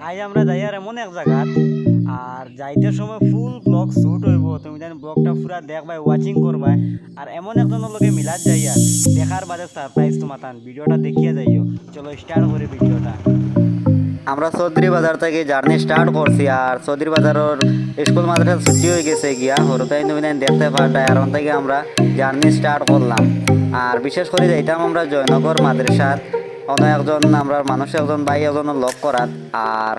আজ আমরা যাই আর এমন এক জায়গা আর যাইতে সময় ফুল ব্লগ শ্যুট হইব। তুমি জানি ব্লগটা পুরা দেখবাই, ওয়াচিং করবাই। আর এমন একজনের লগে মিলাত যাইয়া দেখার বাদে সারপ্রাইজ তোমাতান ভিডিওটা দেখিয়ে যাইও। চলো স্টার্ট করি ভিডিওটা। আমরা চৌধুরী বাজার থেকে জার্নি স্টার্ট করছি আর চৌধুরী বাজারের স্কুল মাদ্রাসা ছুটি হয়ে গেছে গিয়া হরতাই তুমি দেখতে পারতাই। আর থেকে আমরা জার্নি স্টার্ট করলাম। আর বিশেষ করে যাইতাম আমরা জয়নগর মাদ্রাসার অন্য একজন আমরা মানুষ একজন ভাই একজন লক করাত। আর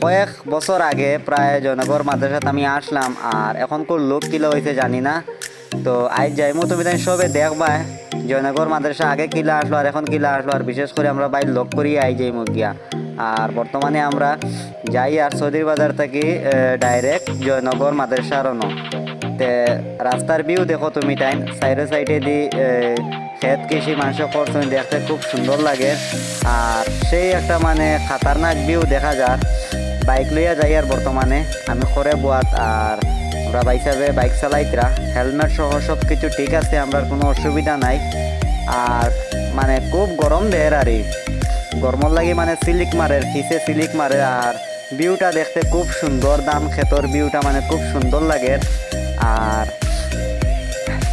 কয়েক বছর আগে প্রায় জয়নগর মাদ্রাসাত আমি আসলাম। আর এখনকার লোক কিলো হয়েছে জানি না। তো আজ যাইমু তুমি তাই সবে দেখবা জয়নগর মাদ্রাসা আগে কিলা আসলো আর এখন কিলা আসলো। আর বিশেষ করে আমরা বাইর লক করিয়ে আই যাইমু গিয়া। আর বর্তমানে আমরা যাই আর চৌধুরী বাজার থেকে ডাইরেক্ট জয়নগর মাদ্রাসার তে রাস্তার ভিউ দেখো তুমি তাই সাইডে সাইডে দি ক্ষেত কৃষি মানুষ করছেন দেখতে খুব সুন্দর লাগে। আর সেই একটা মানে খাতারনাক ভিউ দেখা যায়। বাইক লইয়া যাই আর বর্তমানে আমি করে বোয়াত। আর আমরা বাইক চালাইতরা হেলমেট সহ সব কিছু ঠিক আছে, আমরা কোনো অসুবিধা নাই। আর মানে খুব গরম দেয় আর গরমর লাগে মানে সিলিক মারে, খিসে সিলিক মারে। আর ভিউটা দেখতে খুব সুন্দর, দাম ক্ষেতর ভিউটা মানে খুব সুন্দর লাগে। আর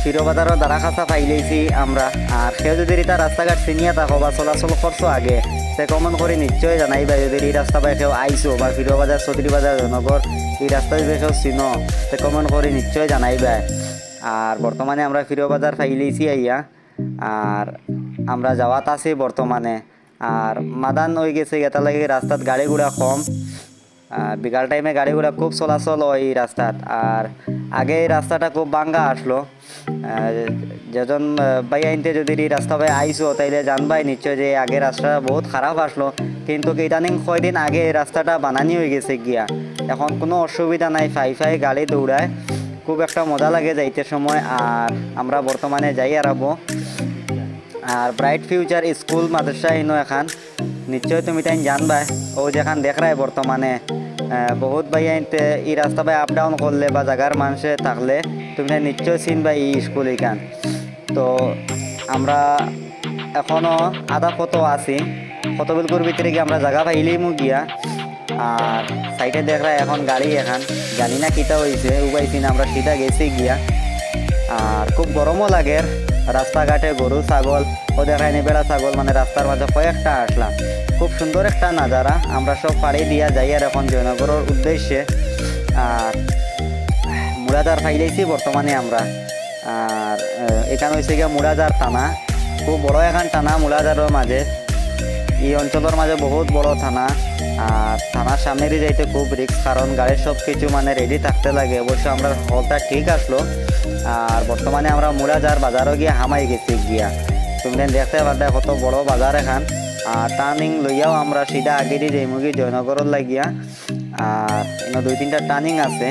শিরোবাজারও দ্বারা খাঁচা পাইলেইছি আমরা। আর সেও যদি এটা রাস্তাঘাট চিনিয়া থাকো বা চলাচল করছো আগে সে কমন করে নিশ্চয়ই জানাইবা। যদি এই রাস্তা পাই কেউ আইসো বা শিরোবাজার চৌধুরী বাজার জনগর এই রাস্তা যদি কেউ চিনো সে কমন করে নিশ্চয়ই জানাইবা। আর বর্তমানে আমরা ফিরোবাজার পাইলেইছি আইয়া। আর আমরা যাওয়াত আছি বর্তমানে। আর মাদান হয়ে গেছে এটা লাগে রাস্তাত গাড়ি ঘোড়া কম। আর বিকাল টাইমে গাড়ি ঘোড়া খুব চলাচল হয় এই রাস্তাত। আর আগে এই রাস্তাটা খুব বাঙ্গা আসলো। যেজন ভাই আইনতে যদি এই রাস্তা ভাই আইসো তাইলে জানবাই নিশ্চয় যে আগে রাস্তাটা বহুত খারাপ আসলো। কিন্তু ইদানিং কয়দিন আগে এই রাস্তাটা বানানি হয়ে গেছে গিয়া। এখন কোনো অসুবিধা নাই, ফাই গাড়ি দৌড়ায়, খুব একটা মজা লাগে যাইতে সময়। আর আমরা বর্তমানে যাই আরাবো। আর ব্রাইট ফিউচার স্কুল মাদ্রাসা ইনো এখান নিশ্চয় তুমি তাই জানবাই। ও যেখান দেখায় বর্তমানে বহুত ভাই আইনতে এই রাস্তা ভাই আপ ডাউন করলে বা জায়গার মানুষে থাকলে তুমি নিশ্চয় চিনবা এই স্কুল এখান। তো আমরা এখনও আধা কত আছি, কতবিলকুর ভিতরে গিয়ে আমরা জায়গা পাইলেই মু গিয়া। আর সাইডে দেখরা এখন গাড়ি এখান জানি না কিটা হয়েছে উবাইছি না, আমরা সিধা গেছি গিয়া। আর খুব গরমও লাগে রাস্তাঘাটে, গরু ছাগল ও দেখায়নি বেড়া ছাগল মানে রাস্তার মাঝে কয়েকটা আসলাম। খুব সুন্দর একটা নাজারা। আমরা সব পাড়ি দিয়া যাই আর এখন জয়নগরের উদ্দেশ্যে। আর মুড়াদার ফাইলাইছি বর্তমানে আমরা। আর এখানে হয়েছে গিয়ে মুড়াদার থানা, খুব বড় এখান থানা মুড়াদারের মাঝে। এই অঞ্চলের মাঝে বহুত বড় থানা। আর থানার সামনেরই যাইতে খুব রিস্ক, কারণ গাড়ির সব কিছু মানে রেডি থাকতে লাগে। অবশ্য আমরা হলটা ঠিক আসলো। আর বর্তমানে আমরা মুড়াজার বাজারও গিয়ে হামাই গেছি গিয়া। তুমি দেখতে পারবে কত বড় বাজার এখান। আর টার্নিং লইয়াও আমরা সিধা আগে দিয়ে যাইমু গিয়ে জয়নগরের লাগিয়া। আর এনে 2-3টা টার্নিং আছে।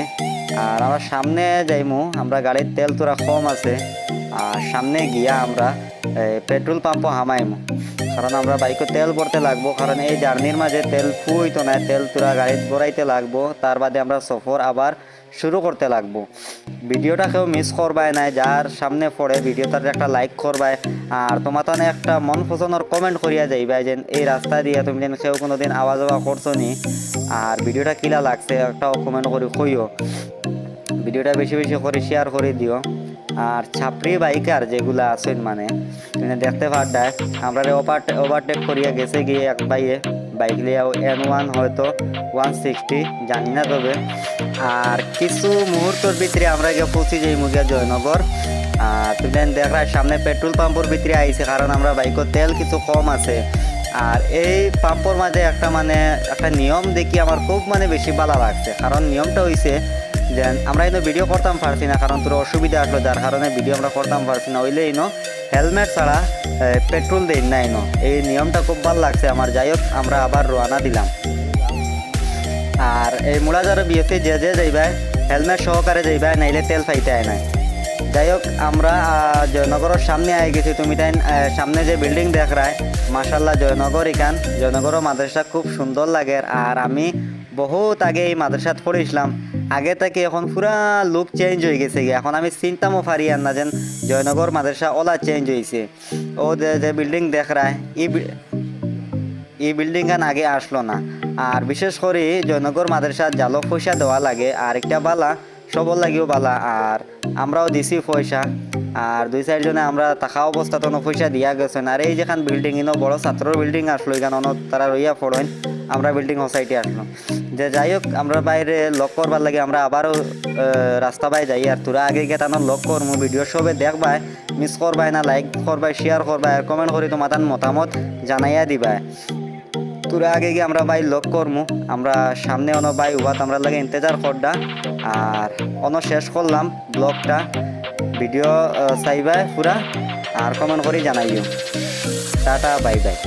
আর আমরা সামনে যাইমু, আমরা গাড়ির তেল তোরা কম আছে। আর সামনে গিয়া আমরা পেট্রোল পাম্পও হামাইমু, কারণ আমরা বাইকে তেল ভরতে লাগবো। কারণ এই জার্নির মাঝে তেল ফুইতো না, তেল তোরা গাড়িত ভরাইতে লাগবো। তার বাদে আমরা সফর আবার শুরু করতে লাগবো। ভিডিওটা কেউ মিস করবাই নাই, যার সামনে পড়ে ভিডিওটার একটা লাইক করবাই। আর তোমার তো একটা মন পছন্দর কমেন্ট করিয়া যাইবাই যে এই রাস্তা দিয়ে তুমি যেন কেউ কোনো দিন আওয়া যাওয়া করছো নি। আর ভিডিওটা কিলা লাগছে একটাও কমেন্ট করে কইও। ভিডিওটা বেশি বেশি করে শেয়ার করে দিও। আর ছাপড়ি বাইকার যেগুলো আছেন মানে তুমি দেখতে পারডায় আমরা ওভারটেক করিয়া গেছে গিয়ে এক বাইয়ে বাইক লিয়া N1 হয়তো 160 জানি না তবে। আর কিছু মুহূর্তের ভিতরে আমরা গিয়ে পৌঁছে যাই মুগিয়া জয়নগর। আর তুমি দেখার সামনে পেট্রোল পাম্পের ভিতরে আইছে, কারণ আমরা বাইকের তেল কিছু কম আছে। আর এই পাম্পের মাঝে একটা নিয়ম দেখি আমার খুব মানে বেশি ভালো লাগছে। কারণ নিয়মটা হইছে যে আমরা কিন্তু ভিডিও করতাম পারছি না, কারণ তোর অসুবিধা আসলো যার কারণে ভিডিও আমরা করতাম পারছি না। হইলে ইনো হেলমেট ছাড়া পেট্রোল দেই না ইনো, এই নিয়মটা খুব ভালো লাগছে আমার। যাই হোক আমরা আবার রওনা দিলাম। আর এই মুড়াজারে বিয়েতে যে যাইবাই হেলমেট সহকারে যাইবাই, নাইলে তেল পাইতে আয় না। যাই হোক আমরা জয়নগরের সামনে আই গেছি। তুমি তাই সামনে যে বিল্ডিং দেখ রায় মাশাল্লাহ জয়নগর এখান। জয়নগরও মাদ্রাসা খুব সুন্দর লাগে। আর আমি বহুত আগে এই মাদ্রাসাত পড়েছিলাম, আগে থেকে এখন পুরা লুক চেঞ্জ হয়ে গেছে। এখন আমি চিন্তামও পারি আর না যেন জয়নগর মাদ্রাসা ওলা চেঞ্জ হয়েছে। ও যে বিল্ডিং দেখ রায় এই বিল্ডিং খান আগে আসলো না। আর বিশেষ করে জয়নগর মাদ্রাসার জালো পয়সা দেওয়া লাগে, আর একটা বালা সবল লাগিও বালা, আর আমরাও দিছি পয়সা। আর 2-4 জনে আমরা থাকা অবস্থাতে পয়সা দিয়া গেছেন। আর এই যেখান বিল্ডিং ইনো বড় ছাত্রর বিল্ডিং আসলো, এখানে তারা রইয়া পড়েন, আমরা বিল্ডিং সোসাইটি আসলো। যে যাই হোক, আমরা বাইরে লক করবার লাগে আমরা আবারও রাস্তা বাই যাই। আর তোরা আগে গিয়ে তানো লক করমু, ভিডিও সবে দেখবাই, মিস করবাই না, লাইক করবাই, শেয়ার করবাই, আর কমেন্ট করে তোমার মতামত জানাইয়া দিবাই। তোরা আগে গিয়ে আমরা বাই লক করমু, আমরা সামনে অন বাই উহাত আমরা লাগে ইন্তজার করডা। আর অন শেষ করলাম ব্লগটা, ভিডিও চাইবাই পুরা, আর কমেন্ট করে জানাইও। Tata, bye bye.